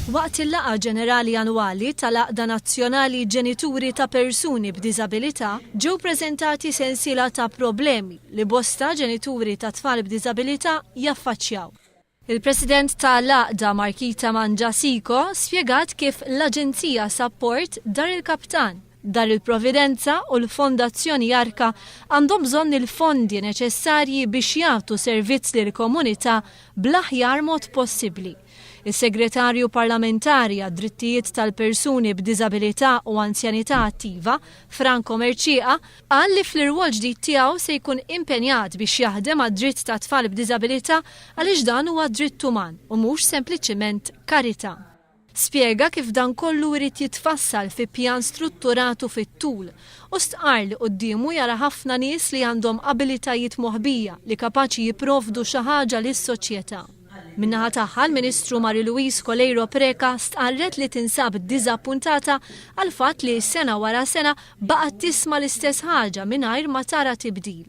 Waqt il-laqgħa ġenerali annwali tal-Għaqda Nazzjonali Ġenituri ta' Persuni b'Diżabilità ġew preżentati sensiela ta' problemi li bosta ġenituri ta' tfal b'diżabilità jaffaċċjaw. Il-President tal-Għaqda Markita Manġasiko spjegat kif l-Aġenzija Support Dar il-Kaptan, Dar il-Providenza u l-Fondazzjoni Jarka għandhom bżonn il-fondi neċessarji biex jagħtu servizz lill-komunità bl-aħjar mod possibbli. Is-Segretarju Parlamentari għad-Drittijiet tal-Persuni b'Diżabilità u Anzjanità Attiva, Franco Merċieqa, qal li fl-irwol ġdid tiegħu se jkun impenjat biex jaħdem għad-dritt ta' tfal b'diżabilità għaliex dan huwa dritt uman u mhux sempliċiment karità. Spjega kif dan kollu jrid jitfassal fi pjan strutturatu fit-tul u stqar li qudiemu jara ħafna nies li għandhom abilitajiet moħbija li kapaċi jipprovdu xi ħaġa lis-soċjetà. Minnaħa tagħha l-Ministru Marie-Louise Colleiro Preca stqarret li tinsab ddiżappuntata għal fatt li sena wara sena baqgħet tisma' l-istess ħaġa mingħajr ma tara tibdil.